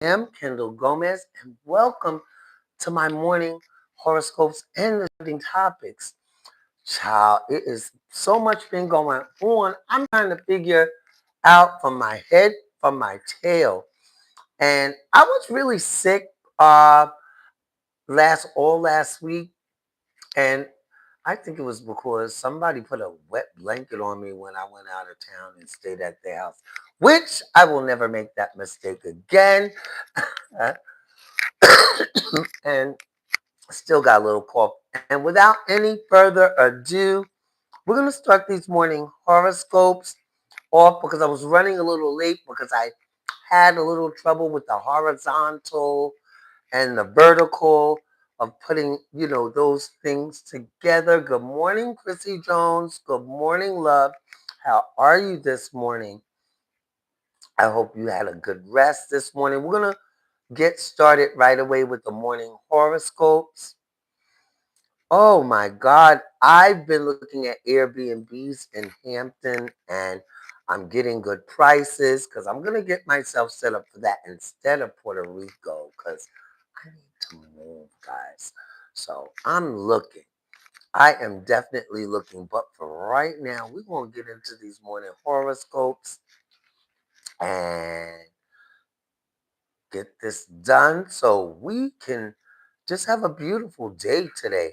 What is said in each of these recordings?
AM Kendall Gomez, and welcome to my morning horoscopes and trending topics. Child, it is so much been going on. I'm trying to figure out from my head, from my tail. And I was really sick last week, and I think it was because somebody put a wet blanket on me when I went out of town and stayed at their house, which I will never make that mistake again. And still got a little cough. And without any further ado, we're going to start these morning horoscopes off because I was running a little late because I had a little trouble with the horizontal and the vertical of putting, those things together. Good morning, Chrissy Jones. Good morning, love. How are you this morning? I hope you had a good rest this morning. We're going to get started right away with the morning horoscopes. Oh my God. I've been looking at Airbnbs in Hampton and I'm getting good prices because I'm going to get myself set up for that instead of Puerto Rico because I need to move, guys. So I'm looking. I am definitely looking. But for right now, we're going to get into these morning horoscopes and get this done so we can just have a beautiful day today.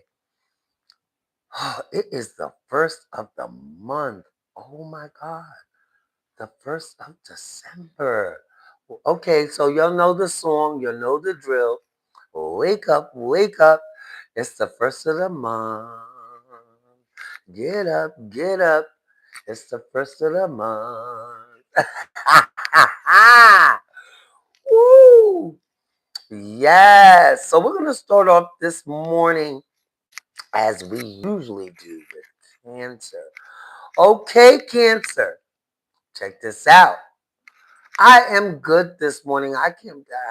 Oh, it is the first of the month. Oh my God. The first of December. Okay, so y'all know the song, you know the drill. Wake up, wake up. It's the first of the month. Get up, get up. It's the first of the month. Woo! Yes. So we're going to start off this morning as we usually do with Cancer. Okay, Cancer, check this out. I am good this morning. I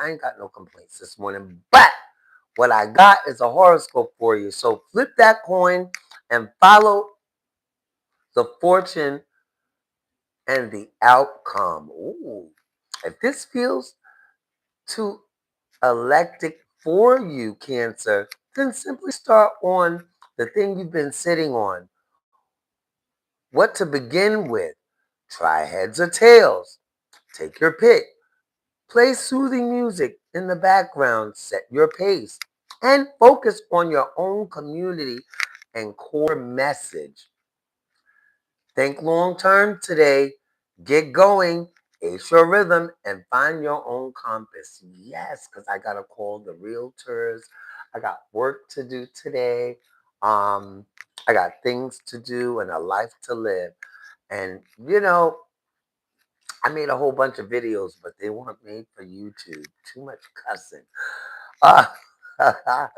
ain't got no complaints this morning, but what I got is a horoscope for you. So flip that coin and follow the fortune and the outcome. Ooh. If this feels too electric for you, Cancer, then simply start on the thing you've been sitting on. What to begin with? Try heads or tails. Take your pick. Play soothing music in the background, set your pace, and focus on your own community and core message. Think long term today. Get going. Ace your rhythm and find your own compass. Yes, because I got to call the realtors. I got work to do today. Um, I got things to do and a life to live. And, I made a whole bunch of videos, but they weren't made for YouTube. Too much cussing. Uh, all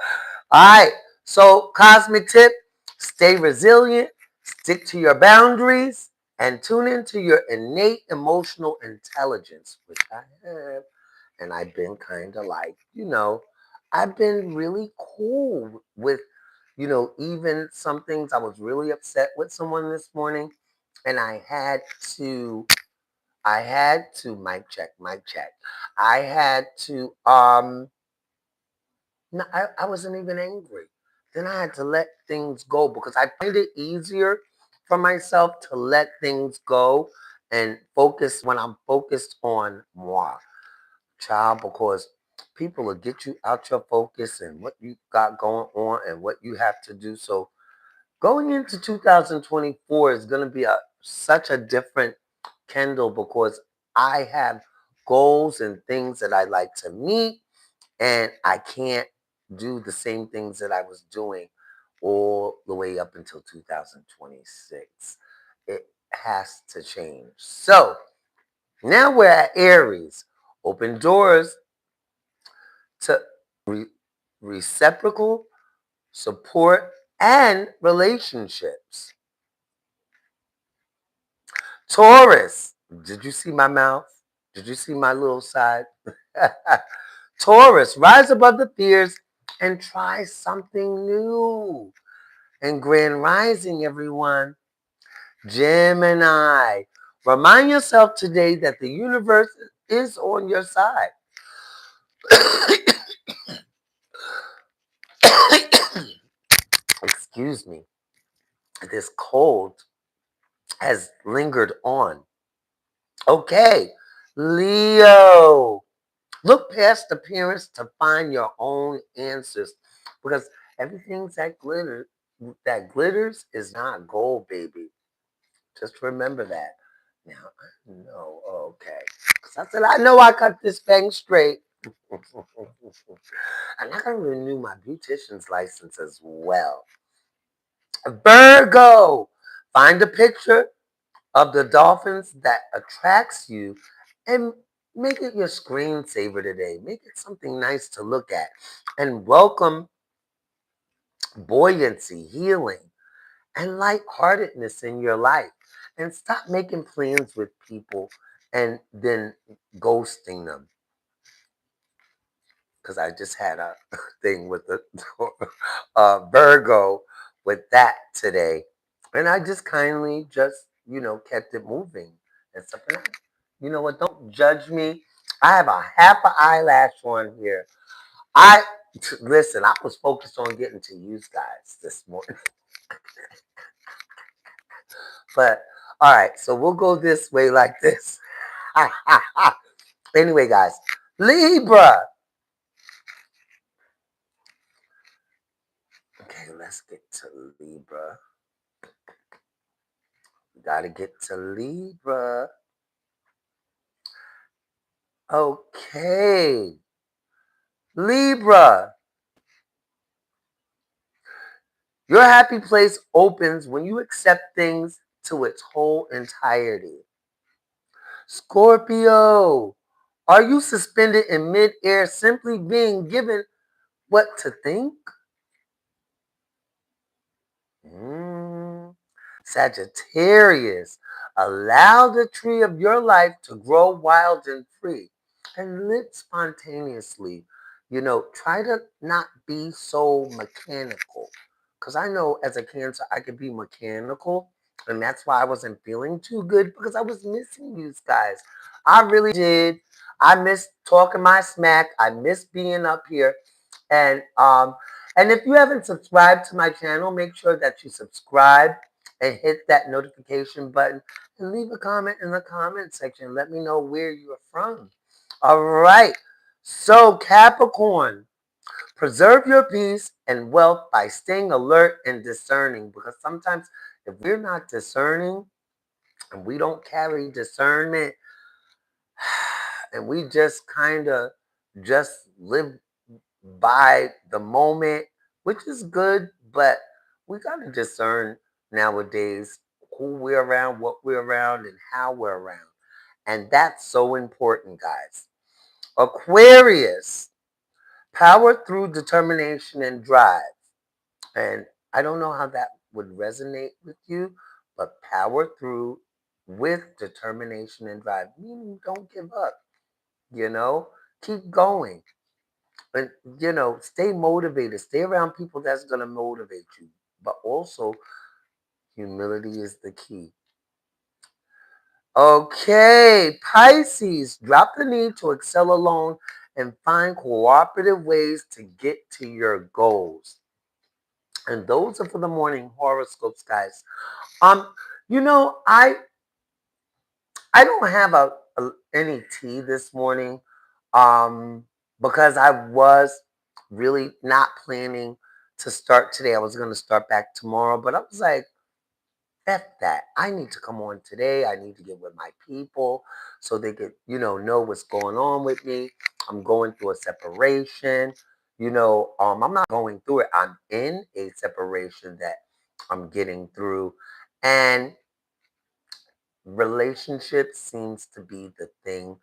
right. So, cosmic tip, stay resilient, stick to your boundaries, and tune into your innate emotional intelligence, which I have. And I've been kind of like, I've been really cool with, even some things. I was really upset with someone this morning, and I had to mic check. I had to no, I wasn't even angry. Then I had to let things go because I find it easier for myself to let things go and focus when I'm focused on moi, child, because people will get you out your focus and what you got going on and what you have to do. So going into 2024 is going to be such a different Kendall because I have goals and things that I like to meet, and I can't do the same things that I was doing all the way up until 2026. It has to change. So now we're at Aries. Open doors to re- reciprocal support and relationships. Taurus, did you see my mouth? Did you see my little side? Taurus, rise above the fears and try something new. And Grand Rising, everyone. Gemini, remind yourself today that the universe is on your side. Excuse me. This cold has lingered on. Okay, Leo. Look past appearance to find your own answers, because everything that glitters is not gold, baby. Just remember that. Now I know, okay. 'Cause I said I know I cut this thing straight. And I gotta renew my beautician's license as well. Virgo, find a picture of the dolphins that attracts you and make it your screensaver today. Make it something nice to look at. And welcome buoyancy, healing, and lightheartedness in your life. And stop making plans with people and then ghosting them. Because I just had a thing with the Virgo with that today. And I just kindly kept it moving and stuff. And you know what? Don't judge me. I have a half an eyelash on here. I listen. I was focused on getting to you guys this morning, but all right. So we'll go this way like this. Anyway, guys, Libra. Okay, let's get to Libra. We gotta get to Libra. Okay, Libra. Your happy place opens when you accept things to its whole entirety. Scorpio, are you suspended in midair simply being given what to think? Mm. Sagittarius, allow the tree of your life to grow wild and free and live spontaneously. Try to not be so mechanical. Because I know as a Cancer, I could be mechanical. And that's why I wasn't feeling too good, because I was missing you guys. I really did. I missed talking my smack. I missed being up here. And if you haven't subscribed to my channel, make sure that you subscribe and hit that notification button and leave a comment in the comment section. Let me know where you're from. All right. So, Capricorn, preserve your peace and wealth by staying alert and discerning, because sometimes if we're not discerning and we don't carry discernment and we just kind of just live by the moment, which is good, but we got to discern nowadays who we're around, what we're around, and how we're around. And that's so important, guys. Aquarius, power through determination and drive. And I don't know how that would resonate with you, but power through with determination and drive, meaning don't give up, you know, keep going. And stay motivated. Stay around people that's gonna motivate you. But also, humility is the key. Okay, Pisces, drop the need to excel alone and find cooperative ways to get to your goals. And those are for the morning horoscopes, guys. Um, I don't have any tea this morning, um, because I was really not planning to start today. I was going to start back tomorrow, but I was like, F that. I need to come on today. I need to get with my people so they could, know what's going on with me. I'm going through a separation. I'm not going through it. I'm in a separation that I'm getting through. And relationship seems to be the thing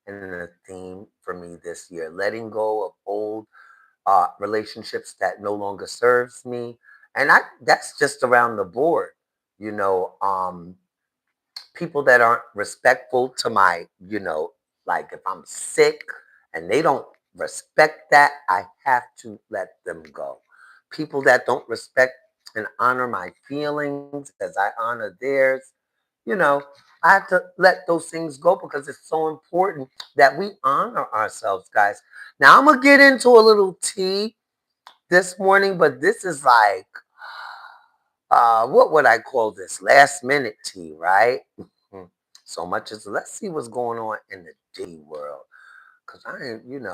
and the theme for me this year. Letting go of old relationships that no longer serves me, and that's just around the board. You know, um, People that aren't respectful to my, like if I'm sick and they don't respect that, I have to let them go. People that don't respect and honor my feelings as I honor theirs, you know, I have to let those things go because it's so important that we honor ourselves, guys. Now I'm gonna get into a little tea this morning, but this is like what would I call this? Last minute tea, right? Mhm. So much as let's see what's going on in the tea world. Cause I ain't,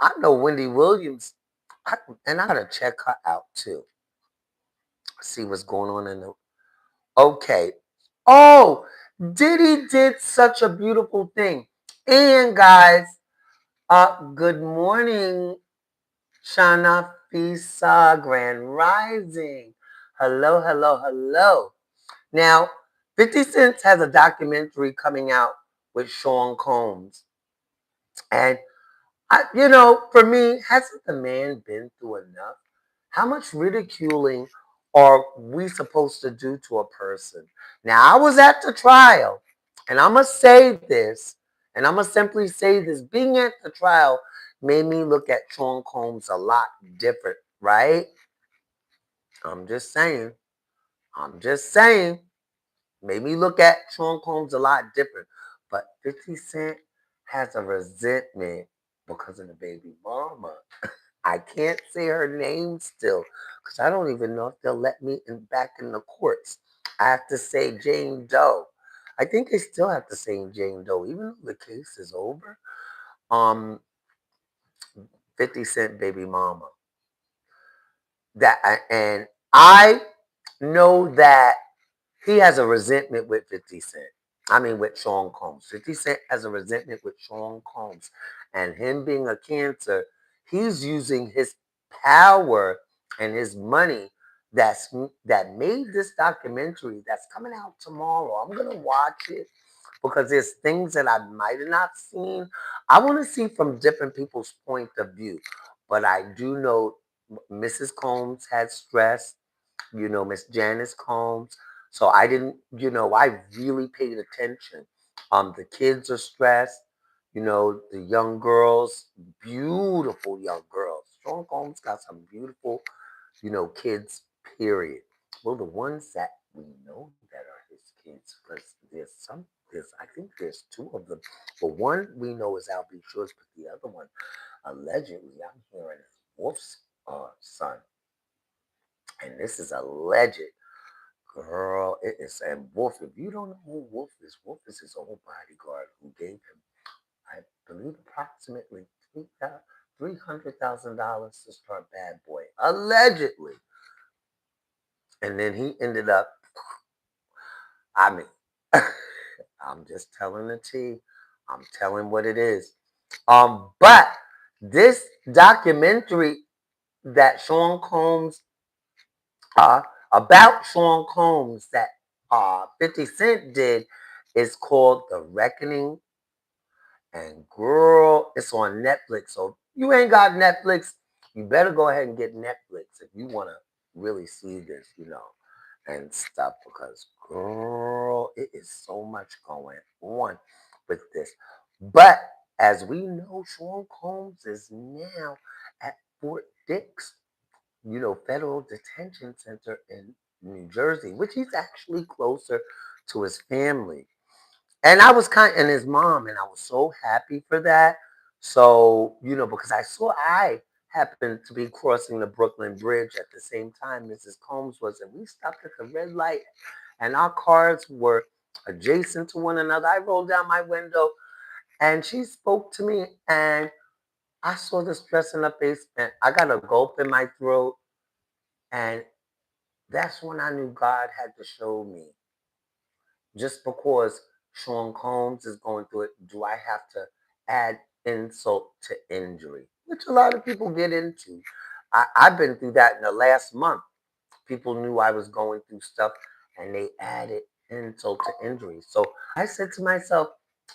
I know Wendy Williams, and I gotta check her out too. See what's going on in the. Okay. Oh, Diddy did such a beautiful thing. And guys, good morning, Shana Fisa Grand Rising. Hello, hello, hello. Now, 50 Cent has a documentary coming out with Sean Combs. And for me, hasn't the man been through enough? How much ridiculing are we supposed to do to a person? Now, I was at the trial, and I'm going to say this, and I'm going to simply say this. Being at the trial made me look at Sean Combs a lot different, right? I'm just saying. I'm just saying. Made me look at Sean Combs a lot different. But 50 Cent has a resentment because of the baby mama. I can't say her name still because I don't even know if they'll let me back in the courts. I have to say Jane Doe. I think they still have to say Jane Doe, even though the case is over. Um, 50 Cent baby mama. And I know that he has a resentment with 50 Cent. I mean, with Sean Combs. 50 Cent has a resentment with Sean Combs. And him being a cancer, he's using his power and his money that made this documentary that's coming out tomorrow. I'm going to watch it because there's things that I might have not seen. I want to see from different people's point of view. But I do know Mrs. Combs had stress, Miss Janice Combs. So I didn't, I really paid attention. The kids are stressed, the young girls, beautiful young girls. Sean Combs got some beautiful, kids, period. Well, the ones that we know that are his kids, because I think there's two of them. But one we know is Al B. Shores, but the other one, allegedly, I'm hearing is Wolf's son. And this is alleged. Girl, it is. And Wolf, if you don't know who Wolf is his old bodyguard who gave him, I believe, approximately $300,000 to start Bad Boy, allegedly. And then he ended up, I mean, I'm just telling the tea. I'm telling what it is. But this documentary that Sean Combs uh, about Sean Combs that 50 Cent did is called The Reckoning. And girl, it's on Netflix. So if you ain't got Netflix, you better go ahead and get Netflix if you want to really see this, and stuff. Because girl, it is so much going on with this. But as we know, Sean Combs is now at Fort Dix, federal detention center in New Jersey, which he's actually closer to his family. And and his mom, and I was so happy for that. So, because I happened to be crossing the Brooklyn Bridge at the same time Mrs. Combs was, and we stopped at the red light, and our cars were adjacent to one another. I rolled down my window, and she spoke to me, and I saw the stress in her face, and I got a gulp in my throat, and that's when I knew God had to show me. Just because Sean Combs is going through it, do I have to add insult to injury? Which a lot of people get into. I've been through that in the last month. People knew I was going through stuff and they added insult to injury. So I said to myself,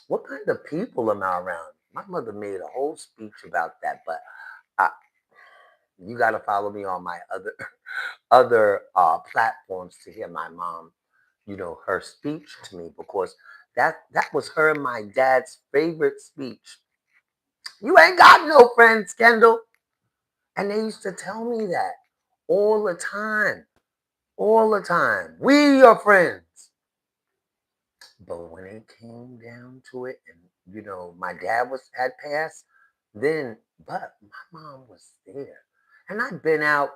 what kind of people am I around? My mother made a whole speech about that, but I, you got to follow me on my other platforms to hear my mom, her speech to me, because that was her and my dad's favorite speech. You ain't got no friends, Kendall. And they used to tell me that all the time. All the time. We your friends. But when it came down to it, and my dad had passed, then but my mom was there, and I've been out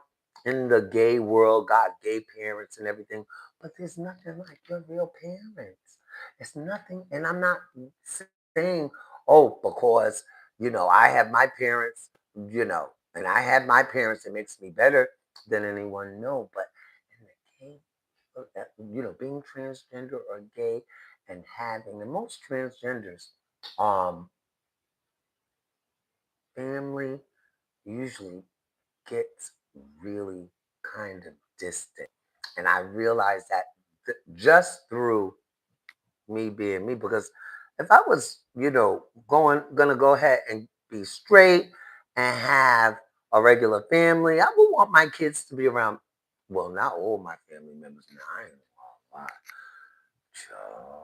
in the gay world, got gay parents and everything, but there's nothing like your real parents. It's nothing, and I'm not saying, oh, because I have my parents, and I had my parents, it makes me better than anyone. No, but in the gay being transgender or gay and having, and most transgenders, um, family usually gets really kind of distant. And I realized that just through me being me, because if I was, gonna go ahead and be straight and have a regular family, I would want my kids to be around. Well, not all my family members. Now, I ain't gonna lie. Child.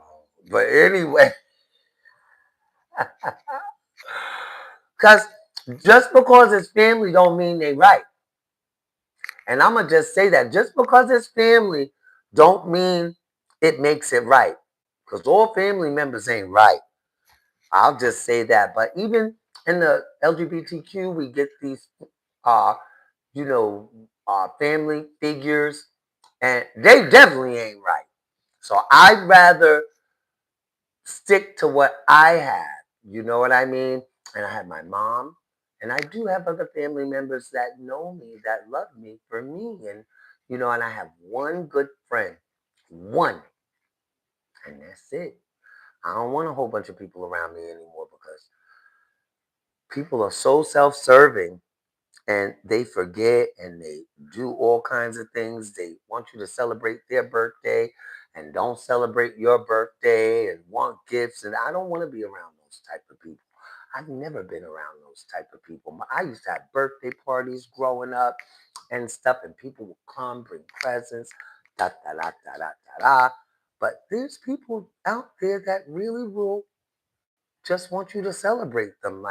But anyway, because just because it's family don't mean they right. And I'm going to just say that just because it's family don't mean it makes it right. Because all family members ain't right. I'll just say that. But even in the LGBTQ, we get these, uh, you know, family figures, and they definitely ain't right. So I'd rather stick to what I have. You know what I mean? And I have my mom, and I do have other family members that know me, that love me for me. And I have one good friend, one, and that's it. I don't want a whole bunch of people around me anymore because people are so self serving and they forget and they do all kinds of things. They want you to celebrate their birthday and don't celebrate your birthday and want gifts. And I don't want to be around those type of people. I've never been around those type of people. I used to have birthday parties growing up and stuff, and people would come, bring presents, da da da da da da da. But there's people out there that really will just want you to celebrate them,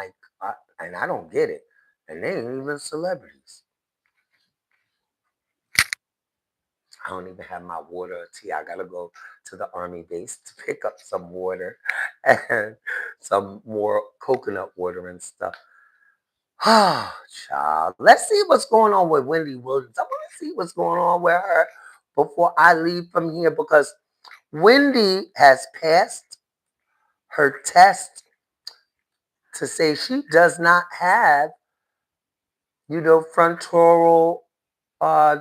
and I don't get it. And they ain't even celebrities. I don't even have my water or tea. I gotta go to the army base to pick up some water and some more coconut water and stuff. Ah, child. Let's see what's going on with Wendy Williams. I want to see what's going on with her before I leave from here because Wendy has passed her test to say she does not have, frontal uh,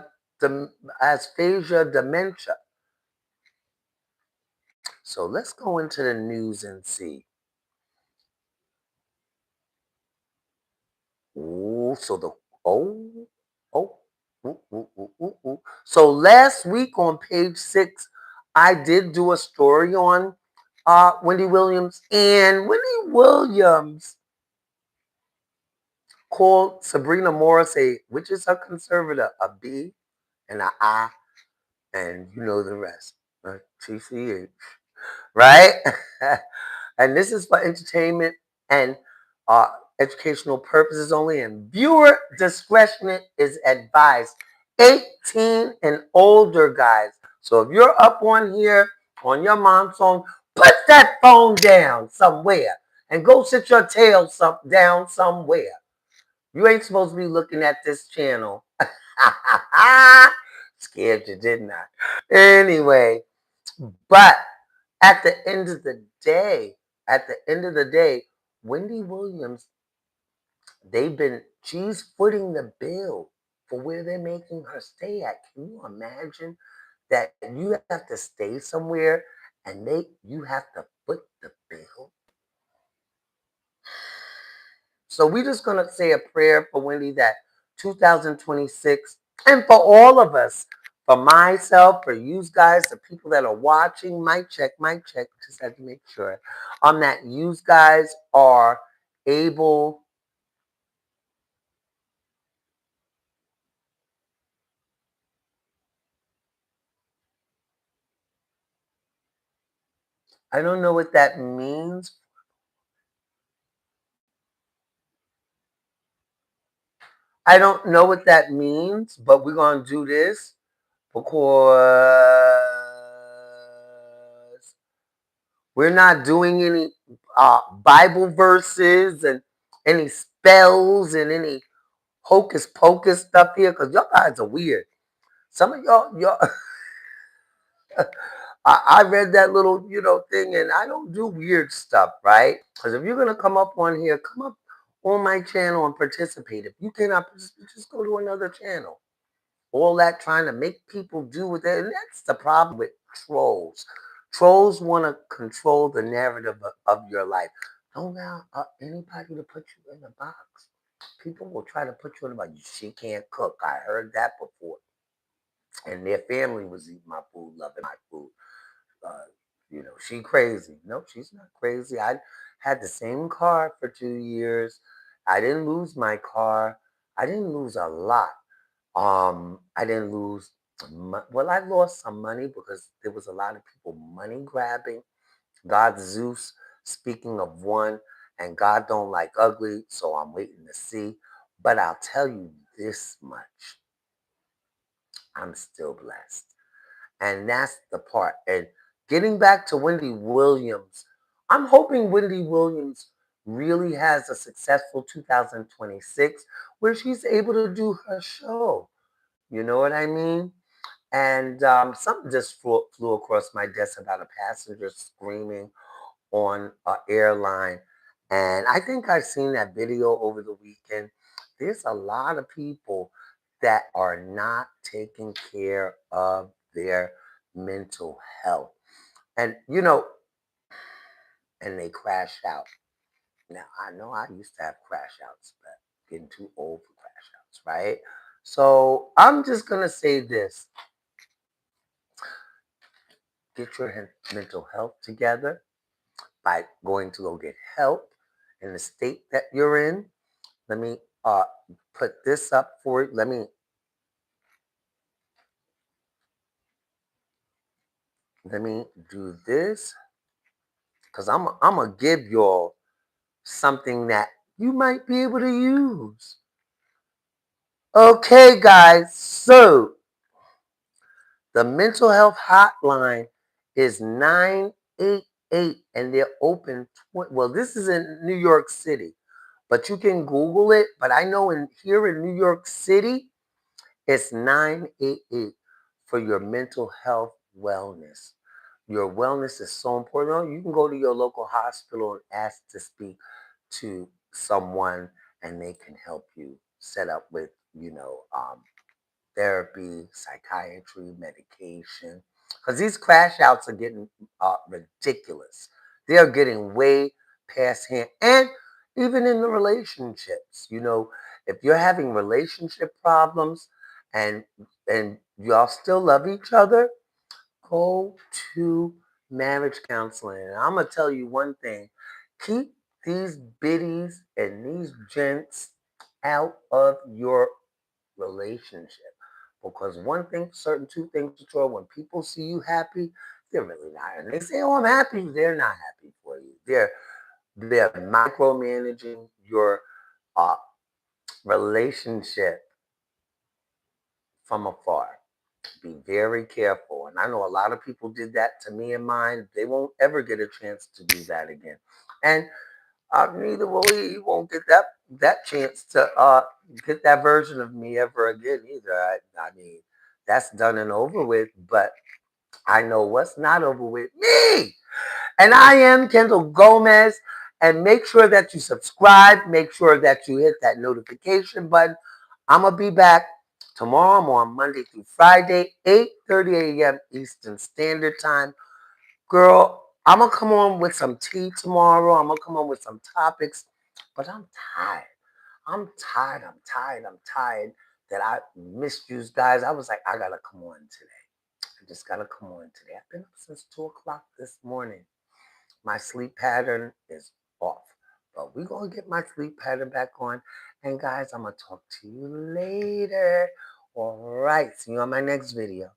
aphasia dementia. So let's go into the news and see. Ooh, so the oh oh ooh, ooh, ooh, ooh, ooh. So last week on page 6, I did do a story on Wendy Williams, and Wendy Williams called Sabrina Morrissey, which is her conservator, a B and a I, and you know the rest. TCH, right? And this is for entertainment and uh, educational purposes only, and viewer discretion is advised. 18 and older, guys. So if you're up on here on your mom's phone, put that phone down somewhere and go sit your tail down somewhere. You ain't supposed to be looking at this channel. Scared you, didn't I? Anyway, but at the end of the day, at the end of the day, Wendy Williams, she's footing the bill for where they're making her stay at. Can you imagine that you have to stay somewhere and you have to foot the bill? So we're just going to say a prayer for Wendy that 2026, and for all of us, for myself, for you guys, the people that are watching, mic check, just have to make sure, that you guys are able. I don't know what that means. I don't know what that means, but we're going to do this because We're not doing any Bible verses and any spells and any hocus pocus stuff here because y'all guys are weird. Some of y'all, I read that little, thing, and I don't do weird stuff, right? Because if you're gonna come up on here, come up on my channel and participate. If you cannot, just go to another channel. All that trying to make people do with it, and that's the problem with trolls. Trolls want to control the narrative of your life. Don't allow anybody to put you in a box. People will try to put you in a box. She can't cook. I heard that before. And their family was eating my food, loving my food. uh, she crazy. No, she's not crazy. I had the same car for 2 years. I didn't lose my car. I didn't lose a lot. I didn't lose. Well, I lost some money because there was a lot of people money grabbing. God Zeus, speaking of one, and God don't like ugly, so I'm waiting to see. But I'll tell you this much: I'm still blessed. And that's the part. And getting back to Wendy Williams, I'm hoping Wendy Williams really has a successful 2026 where she's able to do her show. You know what I mean? And something just flew across my desk about a passenger screaming on an airline. And I think I've seen that video over the weekend. There's a lot of people that are not taking care of their mental health. And, and they crash out. Now, I know I used to have crash outs, but getting too old for crash outs, right? So I'm just going to say this: get your mental health together by going to go get help in the state that you're in. Let me put this up for you. Let me do this because I'm gonna give y'all something that you might be able to use. Okay, guys. So the mental health hotline is 988, and they're open. Well, this is in New York City, but you can Google it. But I know here in New York City, it's 988 for your mental health wellness. Your wellness is so important. You can go to your local hospital and ask to speak to someone, and they can help you set up with, therapy, psychiatry, medication. Because these crash outs are getting ridiculous. They are getting way past hand. And even in the relationships, if you're having relationship problems and and y'all still love each other, go to marriage counseling. And I'm gonna tell you one thing: keep these biddies and these gents out of your relationship. Because one thing, certain two things for sure: when people see you happy, they're really not. And they say, "Oh, I'm happy." They're not happy for you. They're micromanaging your uh, relationship from afar. Be very careful. And I know a lot of people did that to me and mine. They won't ever get a chance to do that again. And neither will he. He won't get that chance to get that version of me ever again either. I mean, that's done and over with. But I know what's not over with: me. And I am Kendall Gomez. And make sure that you subscribe. Make sure that you hit that notification button. I'm going to be back tomorrow. I'm on Monday through Friday, 8:30 a.m. Eastern Standard Time. Girl, I'm going to come on with some tea tomorrow. I'm going to come on with some topics. But I'm tired. I'm tired. I'm tired. I'm tired that I missed you guys. I was like, I got to come on today. I just got to come on today. I've been up since 2 o'clock this morning. My sleep pattern is off. But we're going to get my sleep pattern back on. And guys, I'm going to talk to you later. All right. See you on my next video.